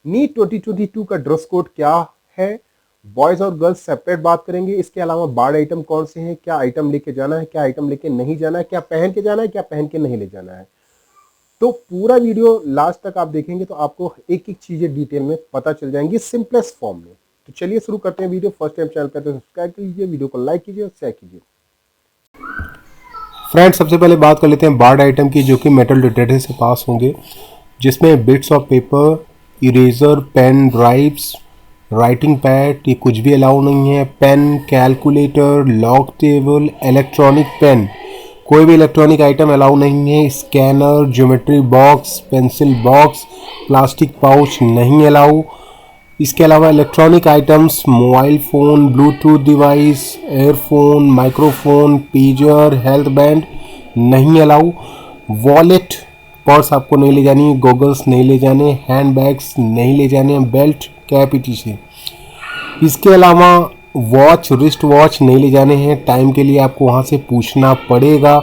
NEET 2022 का dress code क्या है, बॉयज और गर्ल्स सेपरेट बात करेंगे। इसके अलावा बार्ड आइटम कौन से हैं, क्या आइटम लेके जाना है, क्या आइटम लेके नहीं जाना है, क्या पहन के जाना है, क्या पहन के नहीं ले जाना है। तो पूरा वीडियो लास्ट तक आप देखेंगे तो आपको एक एक चीजें डिटेल में पता चल जाएंगी सिंपलेस्ट फॉर्म में। तो चलिए शुरू करते हैं वीडियो। फर्स्ट टाइम चैनल पर तो सब्सक्राइब कीजिए, वीडियो को लाइक कीजिए और शेयर कीजिए। फ्रेंड्स, सबसे पहले बात कर लेते हैं बार्ड आइटम की, जो कि मेटल डिटेक्टर से पास होंगे, जिसमें bits of paper, eraser, pen drives, writing pad, ये कुछ भी अलाउ नहीं है। Pen, calculator, log table, electronic pen, कोई भी इलेक्ट्रॉनिक आइटम अलाउ नहीं है। Scanner, geometry box, pencil box, plastic pouch नहीं अलाउ। इसके अलावा electronic items, mobile phone, Bluetooth device, earphone, microphone, pager, health band नहीं अलाउ। वॉलेट, पर्स आपको नहीं ले जानी है, गॉगल्स नहीं ले जाने, हैंड बैग्स नहीं ले जाने, बेल्ट, कैप etc। इसके अलावा वॉच, रिस्ट वॉच नहीं ले जाने हैं, टाइम के लिए आपको वहाँ से पूछना पड़ेगा।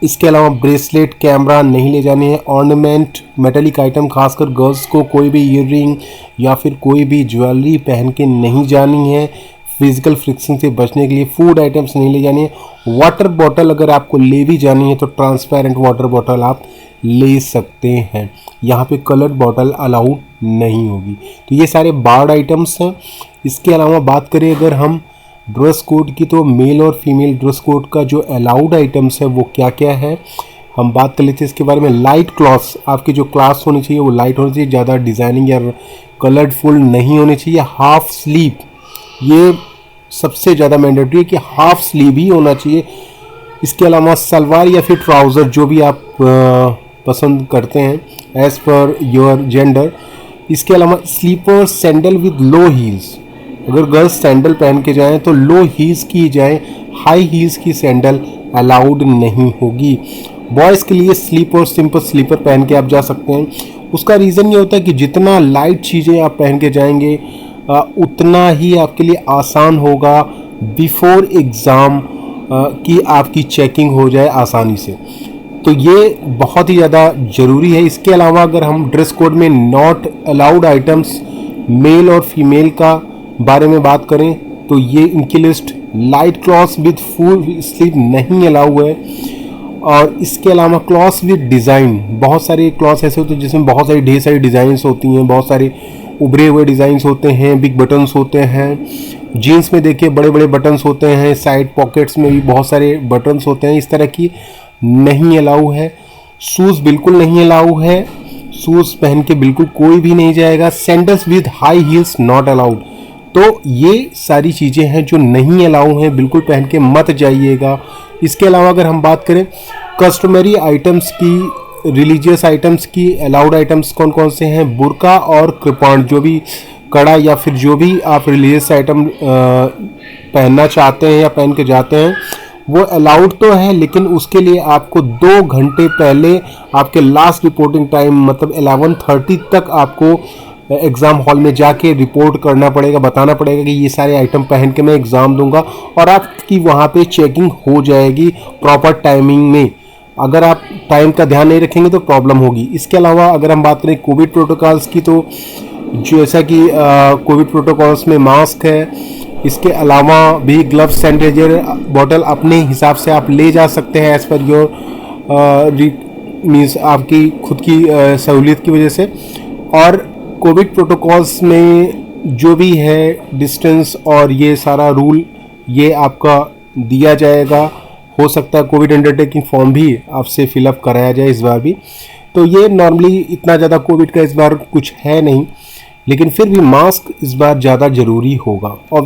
इसके अलावा ब्रेसलेट, कैमरा नहीं ले जाने हैं। ऑर्नामेंट, मेटेलिक आइटम, खासकर गर्ल्स को कोई भी ईयररिंग या फिर कोई भी ज्वेलरी पहन के नहीं जानी है, फिजिकल फ्रिक्शन से बचने के लिए। फूड आइटम्स नहीं ले जानी है। वाटर बॉटल अगर आपको ले भी जानी है तो ट्रांसपेरेंट वाटर बॉटल आप ले सकते हैं, यहाँ पे कलर्ड बॉटल अलाउड नहीं होगी। तो ये सारे बार्ड आइटम्स हैं। इसके अलावा बात करें अगर हम ड्रेस कोड की, तो मेल और फीमेल ड्रेस कोड का जो अलाउड आइटम्स है वो क्या क्या है हम बात कर लेते हैं इसके बारे में। लाइट क्लॉथ्स, आपकी जो क्लाथ होनी चाहिए वो लाइट होनी चाहिए, ज़्यादा डिज़ाइनिंग या कलरफुल नहीं होनी चाहिए। हाफ स्लीव, ये सबसे ज़्यादा मैंडेटरी है कि हाफ स्लीव ही होना चाहिए। इसके अलावा सलवार या फिर ट्राउज़र, जो भी आप पसंद करते हैं एज़ पर योर जेंडर। इसके अलावा slipper, sandal with low heels, अगर गर्ल्स सैंडल पहन के जाएं तो लो हील्स की जाएं, हाई हील्स की सैंडल अलाउड नहीं होगी। बॉयज़ के लिए स्लीपर, सिंपल स्लीपर पहन के आप जा सकते हैं। उसका रीज़न ये होता है कि जितना लाइट चीज़ें आप पहन के जाएंगे उतना ही आपके लिए आसान होगा बिफोर एग्ज़ाम की आपकी चेकिंग हो जाए आसानी से। तो ये बहुत ही ज़्यादा ज़रूरी है। इसके अलावा अगर हम ड्रेस कोड में नॉट अलाउड आइटम्स मेल और फीमेल का बारे में बात करें तो ये इनकी list, light clothes with full sleeve नहीं अलाउ है। और इसके अलावा क्लॉथ्स विद डिज़ाइन, बहुत सारे क्लॉथ्स ऐसे होते हैं जिसमें बहुत सारी ढेर सारी डिज़ाइंस होती हैं, बहुत सारे उभरे हुए डिज़ाइंस होते हैं, बिग बटन्स होते हैं। जीन्स में देखिए बड़े बड़े बटन्स होते हैं, साइड पॉकेट्स में भी बहुत सारे बटन्स होते हैं, इस तरह की नहीं अलाउ है। शूज़ बिल्कुल नहीं अलाउ है, शूज़ पहन के बिल्कुल कोई भी नहीं जाएगा। Sandals with high heels not allowed. तो ये सारी चीज़ें हैं जो नहीं अलाउ हैं, बिल्कुल पहन के मत जाइएगा। इसके अलावा अगर हम बात करें कस्टमरी आइटम्स की, रिलीजियस आइटम्स की, अलाउड आइटम्स कौन कौन से हैं, बुर्का और कृपाण, जो भी कड़ा या फिर जो भी आप रिलीजियस आइटम पहनना चाहते हैं या पहन के जाते हैं वो अलाउड तो है, लेकिन उसके लिए आपको 2 घंटे पहले आपके लास्ट रिपोर्टिंग टाइम मतलब 11:30 तक आपको एग्ज़ाम हॉल में जाके रिपोर्ट करना पड़ेगा, बताना पड़ेगा कि ये सारे आइटम पहन के मैं एग्ज़ाम दूंगा, और आपकी वहाँ पे चेकिंग हो जाएगी प्रॉपर टाइमिंग में। अगर आप टाइम का ध्यान नहीं रखेंगे तो प्रॉब्लम होगी। इसके अलावा अगर हम बात करें कोविड प्रोटोकॉल्स की, तो जैसा कि कोविड प्रोटोकॉल्स में मास्क है, इसके अलावा भी ग्लव्स, सैनिटाइजर बॉटल अपने हिसाब से आप ले जा सकते हैं एज़ पर योर मीन्स आपकी खुद की सहूलियत की वजह से। और कोविड प्रोटोकॉल्स में जो भी है डिस्टेंस और ये सारा रूल ये आपका दिया जाएगा। हो सकता है कोविड अंडरटेकिंग फॉर्म भी आपसे फिलअप कराया जाए इस बार भी। तो ये नॉर्मली इतना ज़्यादा कोविड का इस बार कुछ है नहीं, लेकिन फिर भी मास्क इस बार ज़्यादा ज़रूरी होगा। और